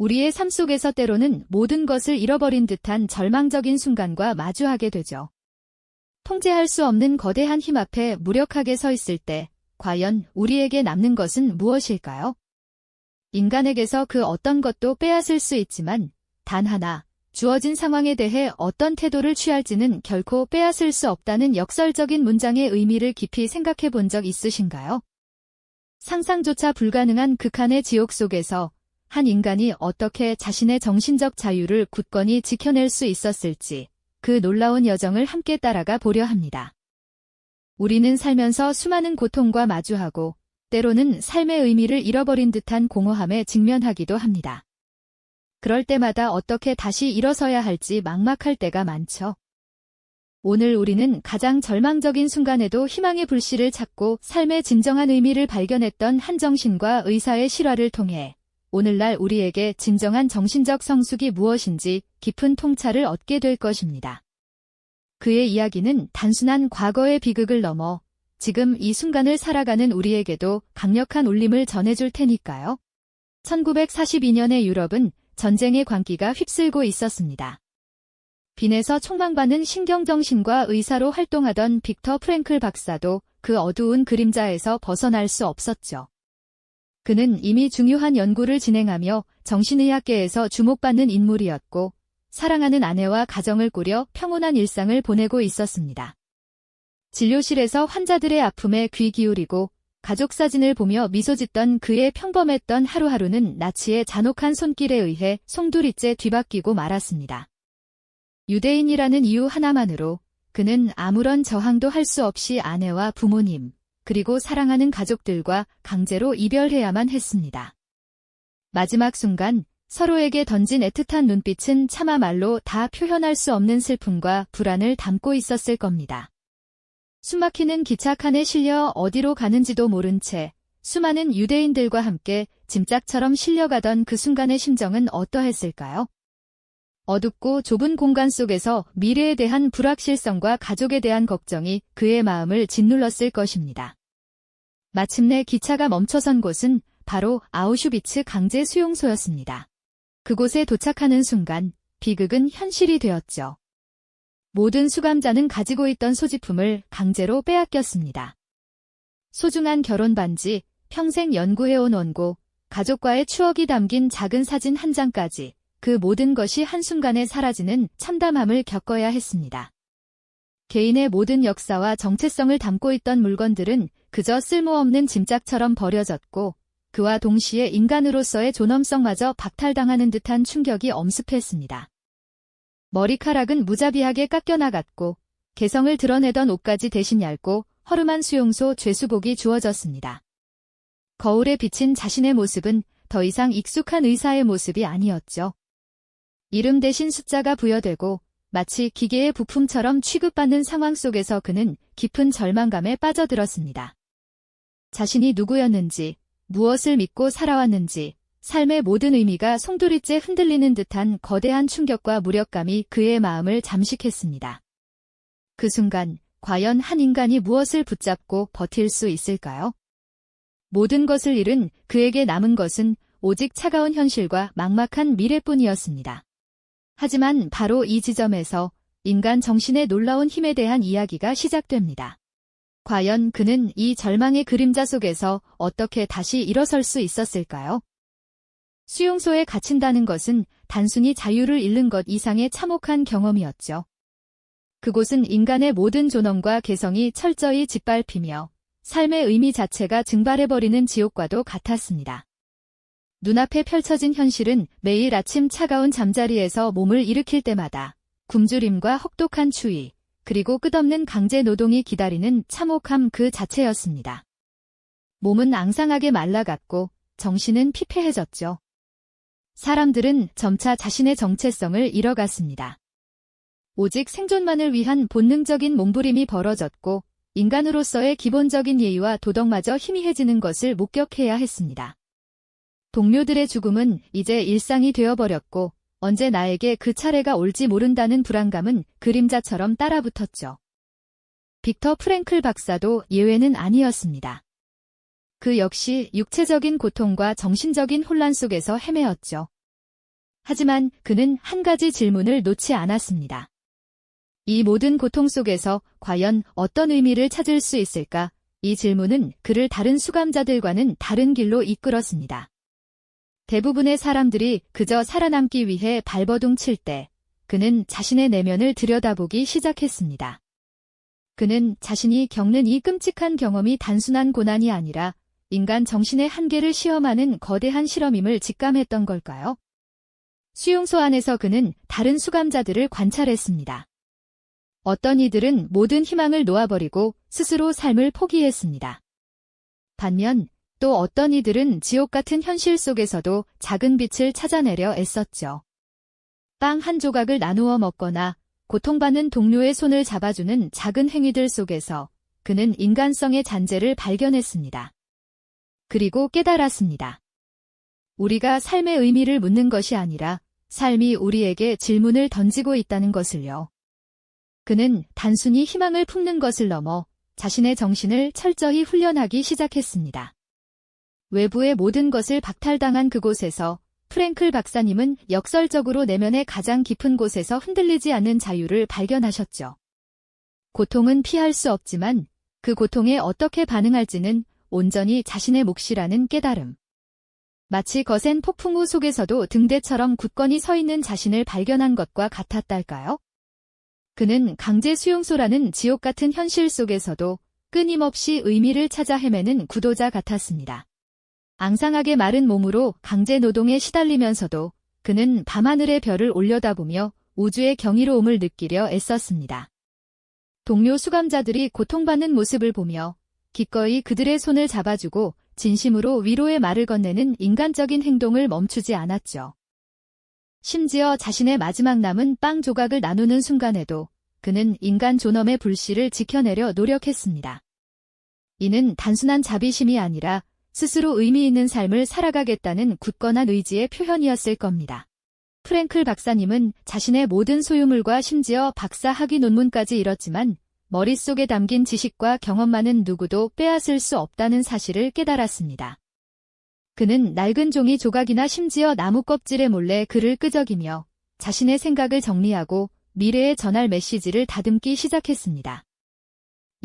우리의 삶 속에서 때로는 모든 것을 잃어버린 듯한 절망적인 순간과 마주하게 되죠. 통제할 수 없는 거대한 힘 앞에 무력하게 서 있을 때 과연 우리에게 남는 것은 무엇일까요? 인간에게서 그 어떤 것도 빼앗을 수 있지만 단 하나, 주어진 상황에 대해 어떤 태도를 취할지는 결코 빼앗을 수 없다는 역설적인 문장의 의미를 깊이 생각해 본 적 있으신가요? 상상조차 불가능한 극한의 지옥 속에서 한 인간이 어떻게 자신의 정신적 자유를 굳건히 지켜낼 수 있었을지 그 놀라운 여정을 함께 따라가 보려 합니다. 우리는 살면서 수많은 고통과 마주하고 때로는 삶의 의미를 잃어버린 듯한 공허함에 직면하기도 합니다. 그럴 때마다 어떻게 다시 일어서야 할지 막막할 때가 많죠. 오늘 우리는 가장 절망적인 순간에도 희망의 불씨를 찾고 삶의 진정한 의미를 발견했던 한 정신과 의사의 실화를 통해 오늘날 우리에게 진정한 정신적 성숙이 무엇인지 깊은 통찰을 얻게 될 것입니다. 그의 이야기는 단순한 과거의 비극을 넘어 지금 이 순간을 살아가는 우리에게도 강력한 울림을 전해줄 테니까요. 1942년의 유럽은 전쟁의 광기가 휩쓸고 있었습니다. 빈에서 총망받는 신경정신과 의사로 활동하던 빅터 프랭클 박사도 그 어두운 그림자에서 벗어날 수 없었죠. 그는 이미 중요한 연구를 진행하며 정신의학계에서 주목받는 인물이었고 사랑하는 아내와 가정을 꾸려 평온한 일상을 보내고 있었습니다. 진료실에서 환자들의 아픔에 귀 기울이고 가족 사진을 보며 미소 짓던 그의 평범했던 하루하루는 나치의 잔혹한 손길에 의해 송두리째 뒤바뀌고 말았습니다. 유대인이라는 이유 하나만으로 그는 아무런 저항도 할 수 없이 아내와 부모님, 그리고 사랑하는 가족들과 강제로 이별해야만 했습니다. 마지막 순간 서로에게 던진 애틋한 눈빛은 차마 말로 다 표현할 수 없는 슬픔과 불안을 담고 있었을 겁니다. 숨막히는 기차칸에 실려 어디로 가는지도 모른 채 수많은 유대인들과 함께 짐짝처럼 실려가던 그 순간의 심정은 어떠했을까요? 어둡고 좁은 공간 속에서 미래에 대한 불확실성과 가족에 대한 걱정이 그의 마음을 짓눌렀을 것입니다. 마침내 기차가 멈춰선 곳은 바로 아우슈비츠 강제 수용소였습니다. 그곳에 도착하는 순간 비극은 현실이 되었죠. 모든 수감자는 가지고 있던 소지품을 강제로 빼앗겼습니다. 소중한 결혼 반지, 평생 연구해온 원고, 가족과의 추억이 담긴 작은 사진 한 장까지 그 모든 것이 한순간에 사라지는 참담함을 겪어야 했습니다. 개인의 모든 역사와 정체성을 담고 있던 물건들은 그저 쓸모없는 짐짝처럼 버려졌고 그와 동시에 인간으로서의 존엄성마저 박탈당하는 듯한 충격이 엄습했습니다. 머리카락은 무자비하게 깎여나갔고 개성을 드러내던 옷까지 대신 얇고 허름한 수용소 죄수복이 주어졌습니다. 거울에 비친 자신의 모습은 더 이상 익숙한 의사의 모습이 아니었죠. 이름 대신 숫자가 부여되고 마치 기계의 부품처럼 취급받는 상황 속에서 그는 깊은 절망감에 빠져들었습니다. 자신이 누구였는지, 무엇을 믿고 살아왔는지, 삶의 모든 의미가 송두리째 흔들리는 듯한 거대한 충격과 무력감이 그의 마음을 잠식했습니다. 그 순간, 과연 한 인간이 무엇을 붙잡고 버틸 수 있을까요? 모든 것을 잃은 그에게 남은 것은 오직 차가운 현실과 막막한 미래뿐이었습니다. 하지만 바로 이 지점에서 인간 정신의 놀라운 힘에 대한 이야기가 시작됩니다. 과연 그는 이 절망의 그림자 속에서 어떻게 다시 일어설 수 있었을까요? 수용소에 갇힌다는 것은 단순히 자유를 잃는 것 이상의 참혹한 경험이었죠. 그곳은 인간의 모든 존엄과 개성이 철저히 짓밟히며 삶의 의미 자체가 증발해버리는 지옥과도 같았습니다. 눈앞에 펼쳐진 현실은 매일 아침 차가운 잠자리에서 몸을 일으킬 때마다 굶주림과 혹독한 추위, 그리고 끝없는 강제 노동이 기다리는 참혹함 그 자체였습니다. 몸은 앙상하게 말라갔고 정신은 피폐해졌죠. 사람들은 점차 자신의 정체성을 잃어갔습니다. 오직 생존만을 위한 본능적인 몸부림이 벌어졌고 인간으로서의 기본적인 예의와 도덕마저 희미해지는 것을 목격해야 했습니다. 동료들의 죽음은 이제 일상이 되어버렸고 언제 나에게 그 차례가 올지 모른다는 불안감은 그림자처럼 따라붙었죠. 빅터 프랭클 박사도 예외는 아니었습니다. 그 역시 육체적인 고통과 정신적인 혼란 속에서 헤매었죠. 하지만 그는 한 가지 질문을 놓지 않았습니다. 이 모든 고통 속에서 과연 어떤 의미를 찾을 수 있을까? 이 질문은 그를 다른 수감자들과는 다른 길로 이끌었습니다. 대부분의 사람들이 그저 살아남기 위해 발버둥 칠 때 그는 자신의 내면을 들여다보기 시작했습니다. 그는 자신이 겪는 이 끔찍한 경험이 단순한 고난이 아니라 인간 정신의 한계를 시험하는 거대한 실험임을 직감했던 걸까요? 수용소 안에서 그는 다른 수감자들을 관찰했습니다. 어떤 이들은 모든 희망을 놓아버리고 스스로 삶을 포기했습니다. 반면 또 어떤 이들은 지옥 같은 현실 속에서도 작은 빛을 찾아내려 애썼죠. 빵 한 조각을 나누어 먹거나 고통받는 동료의 손을 잡아주는 작은 행위들 속에서 그는 인간성의 잔재를 발견했습니다. 그리고 깨달았습니다. 우리가 삶의 의미를 묻는 것이 아니라 삶이 우리에게 질문을 던지고 있다는 것을요. 그는 단순히 희망을 품는 것을 넘어 자신의 정신을 철저히 훈련하기 시작했습니다. 외부의 모든 것을 박탈당한 그곳에서 프랭클 박사님은 역설적으로 내면의 가장 깊은 곳에서 흔들리지 않는 자유를 발견하셨죠. 고통은 피할 수 없지만 그 고통에 어떻게 반응할지는 온전히 자신의 몫이라는 깨달음. 마치 거센 폭풍우 속에서도 등대처럼 굳건히 서 있는 자신을 발견한 것과 같았달까요? 그는 강제 수용소라는 지옥 같은 현실 속에서도 끊임없이 의미를 찾아 헤매는 구도자 같았습니다. 앙상하게 마른 몸으로 강제 노동에 시달리면서도 그는 밤하늘의 별을 올려다보며 우주의 경이로움을 느끼려 애썼습니다. 동료 수감자들이 고통받는 모습을 보며 기꺼이 그들의 손을 잡아주고 진심으로 위로의 말을 건네는 인간적인 행동을 멈추지 않았죠. 심지어 자신의 마지막 남은 빵 조각을 나누는 순간에도 그는 인간 존엄의 불씨를 지켜내려 노력했습니다. 이는 단순한 자비심이 아니라 스스로 의미 있는 삶을 살아가겠다는 굳건한 의지의 표현이었을 겁니다. 프랭클 박사님은 자신의 모든 소유물과 심지어 박사 학위 논문까지 잃었지만 머릿속에 담긴 지식과 경험만은 누구도 빼앗을 수 없다는 사실을 깨달았습니다. 그는 낡은 종이 조각이나 심지어 나무 껍질에 몰래 글을 끄적이며 자신의 생각을 정리하고 미래에 전할 메시지를 다듬기 시작했습니다.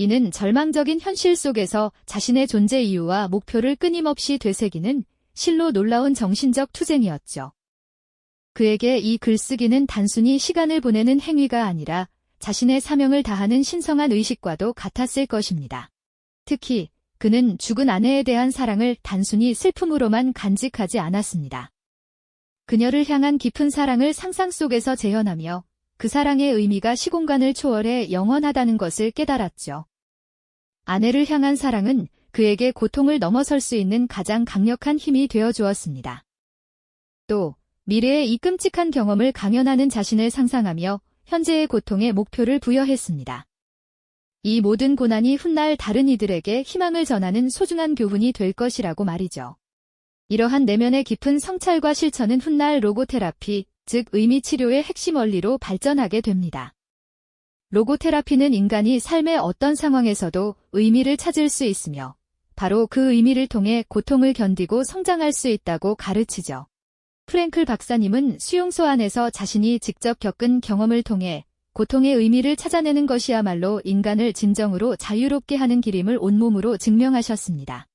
이는 절망적인 현실 속에서 자신의 존재 이유와 목표를 끊임없이 되새기는 실로 놀라운 정신적 투쟁이었죠. 그에게 이 글쓰기는 단순히 시간을 보내는 행위가 아니라 자신의 사명을 다하는 신성한 의식과도 같았을 것입니다. 특히 그는 죽은 아내에 대한 사랑을 단순히 슬픔으로만 간직하지 않았습니다. 그녀를 향한 깊은 사랑을 상상 속에서 재현하며 그 사랑의 의미가 시공간을 초월해 영원하다는 것을 깨달았죠. 아내를 향한 사랑은 그에게 고통을 넘어설 수 있는 가장 강력한 힘이 되어 주었습니다. 또 미래의 이 끔찍한 경험을 강연하는 자신을 상상하며 현재의 고통에 목표를 부여했습니다. 이 모든 고난이 훗날 다른 이들에게 희망을 전하는 소중한 교훈이 될 것이라고 말이죠. 이러한 내면의 깊은 성찰과 실천은 훗날 로고테라피, 즉 의미 치료의 핵심 원리로 발전하게 됩니다. 로고테라피는 인간이 삶의 어떤 상황에서도 의미를 찾을 수 있으며 바로 그 의미를 통해 고통을 견디고 성장할 수 있다고 가르치죠. 프랭클 박사님은 수용소 안에서 자신이 직접 겪은 경험을 통해 고통의 의미를 찾아내는 것이야말로 인간을 진정으로 자유롭게 하는 길임을 온몸으로 증명하셨습니다.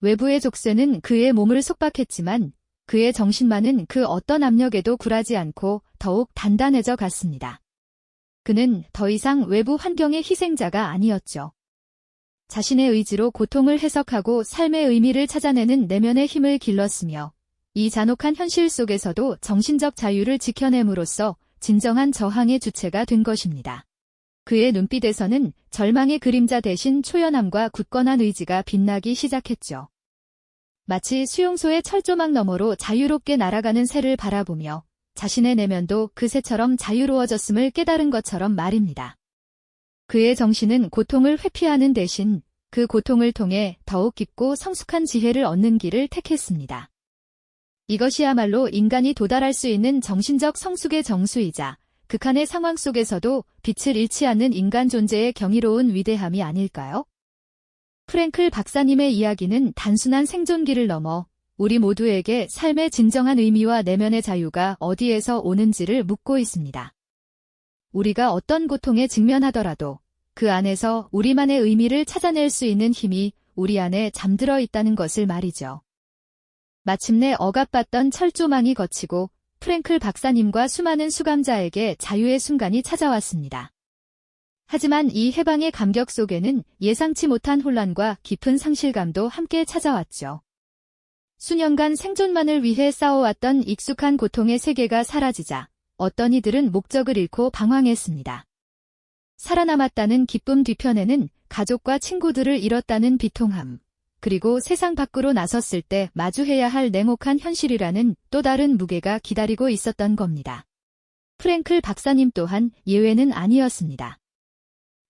외부의 족쇄는 그의 몸을 속박했지만 그의 정신만은 그 어떤 압력에도 굴하지 않고 더욱 단단해져 갔습니다. 그는 더 이상 외부 환경의 희생자가 아니었죠. 자신의 의지로 고통을 해석하고 삶의 의미를 찾아내는 내면의 힘을 길렀으며 이 잔혹한 현실 속에서도 정신적 자유를 지켜냄으로써 진정한 저항의 주체가 된 것입니다. 그의 눈빛에서는 절망의 그림자 대신 초연함과 굳건한 의지가 빛나기 시작했죠. 마치 수용소의 철조망 너머로 자유롭게 날아가는 새를 바라보며 자신의 내면도 그 새처럼 자유로워졌음을 깨달은 것처럼 말입니다. 그의 정신은 고통을 회피하는 대신 그 고통을 통해 더욱 깊고 성숙한 지혜를 얻는 길을 택했습니다. 이것이야말로 인간이 도달할 수 있는 정신적 성숙의 정수이자 극한의 상황 속에서도 빛을 잃지 않는 인간 존재의 경이로운 위대함이 아닐까요? 프랭클 박사님의 이야기는 단순한 생존기를 넘어 우리 모두에게 삶의 진정한 의미와 내면의 자유가 어디에서 오는지를 묻고 있습니다. 우리가 어떤 고통에 직면하더라도 그 안에서 우리만의 의미를 찾아낼 수 있는 힘이 우리 안에 잠들어 있다는 것을 말이죠. 마침내 억압받던 철조망이 걷히고 프랭클 박사님과 수많은 수감자에게 자유의 순간이 찾아왔습니다. 하지만 이 해방의 감격 속에는 예상치 못한 혼란과 깊은 상실감도 함께 찾아왔죠. 수년간 생존만을 위해 싸워왔던 익숙한 고통의 세계가 사라지자 어떤 이들은 목적을 잃고 방황했습니다. 살아남았다는 기쁨 뒤편에는 가족과 친구들을 잃었다는 비통함, 그리고 세상 밖으로 나섰을 때 마주해야 할 냉혹한 현실이라는 또 다른 무게가 기다리고 있었던 겁니다. 프랭클 박사님 또한 예외는 아니었습니다.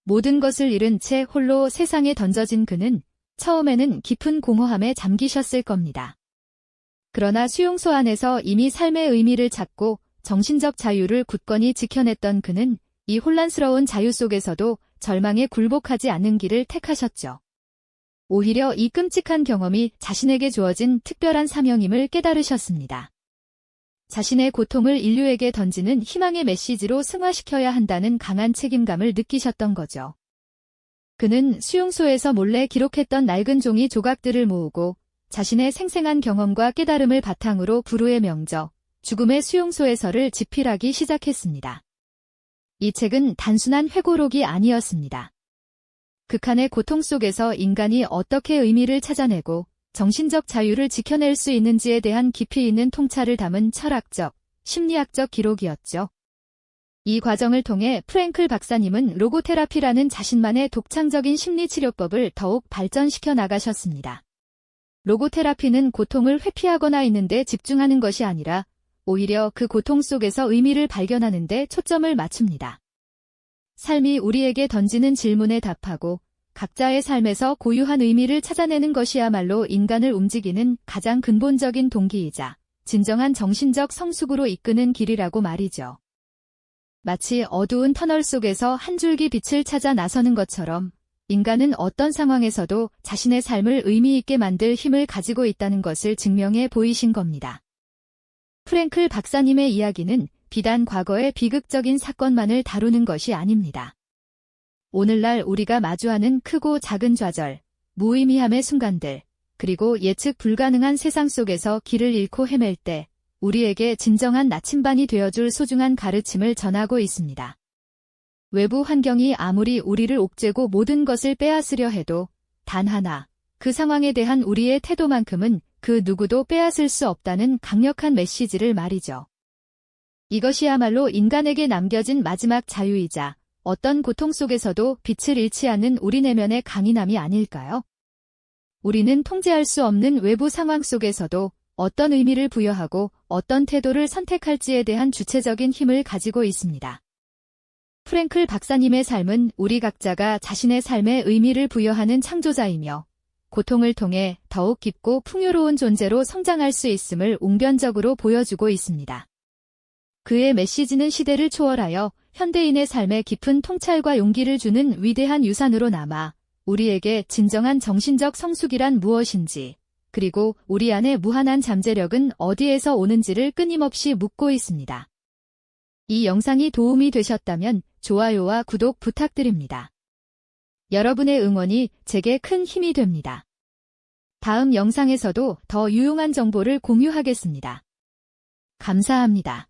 모든 것을 잃은 채 홀로 세상에 던져진 그는 처음에는 깊은 공허함에 잠기셨을 겁니다. 그러나 수용소 안에서 이미 삶의 의미를 찾고 정신적 자유를 굳건히 지켜냈던 그는 이 혼란스러운 자유 속에서도 절망에 굴복하지 않는 길을 택하셨죠. 오히려 이 끔찍한 경험이 자신에게 주어진 특별한 사명임을 깨달으셨습니다. 자신의 고통을 인류에게 던지는 희망의 메시지로 승화시켜야 한다는 강한 책임감을 느끼셨던 거죠. 그는 수용소에서 몰래 기록했던 낡은 종이 조각들을 모으고 자신의 생생한 경험과 깨달음을 바탕으로 불후의 명저, 죽음의 수용소에서를 집필하기 시작했습니다. 이 책은 단순한 회고록이 아니었습니다. 극한의 고통 속에서 인간이 어떻게 의미를 찾아내고 정신적 자유를 지켜낼 수 있는지에 대한 깊이 있는 통찰을 담은 철학적, 심리학적 기록이었죠. 이 과정을 통해 프랭클 박사님은 로고테라피라는 자신만의 독창적인 심리치료법을 더욱 발전시켜 나가셨습니다. 로고테라피는 고통을 회피하거나 있는 데 집중하는 것이 아니라 오히려 그 고통 속에서 의미를 발견하는 데 초점을 맞춥니다. 삶이 우리에게 던지는 질문에 답하고 각자의 삶에서 고유한 의미를 찾아내는 것이야말로 인간을 움직이는 가장 근본적인 동기이자 진정한 정신적 성숙으로 이끄는 길이라고 말이죠. 마치 어두운 터널 속에서 한 줄기 빛을 찾아 나서는 것처럼 인간은 어떤 상황에서도 자신의 삶을 의미 있게 만들 힘을 가지고 있다는 것을 증명해 보이신 겁니다. 프랭클 박사님의 이야기는 비단 과거의 비극적인 사건만을 다루는 것이 아닙니다. 오늘날 우리가 마주하는 크고 작은 좌절, 무의미함의 순간들, 그리고 예측 불가능한 세상 속에서 길을 잃고 헤맬 때 우리에게 진정한 나침반이 되어줄 소중한 가르침을 전하고 있습니다. 외부 환경이 아무리 우리를 옥죄고 모든 것을 빼앗으려 해도 단 하나, 그 상황에 대한 우리의 태도만큼은 그 누구도 빼앗을 수 없다는 강력한 메시지를 말이죠. 이것이야말로 인간에게 남겨진 마지막 자유이자 어떤 고통 속에서도 빛을 잃지 않는 우리 내면의 강인함이 아닐까요? 우리는 통제할 수 없는 외부 상황 속에서도 어떤 의미를 부여하고 어떤 태도를 선택할지에 대한 주체적인 힘을 가지고 있습니다. 프랭클 박사님의 삶은 우리 각자가 자신의 삶에 의미를 부여하는 창조자이며 고통을 통해 더욱 깊고 풍요로운 존재로 성장할 수 있음을 웅변적으로 보여주고 있습니다. 그의 메시지는 시대를 초월하여 현대인의 삶에 깊은 통찰과 용기를 주는 위대한 유산으로 남아 우리에게 진정한 정신적 성숙이란 무엇인지, 그리고 우리 안의 무한한 잠재력은 어디에서 오는지를 끊임없이 묻고 있습니다. 이 영상이 도움이 되셨다면 좋아요와 구독 부탁드립니다. 여러분의 응원이 제게 큰 힘이 됩니다. 다음 영상에서도 더 유용한 정보를 공유하겠습니다. 감사합니다.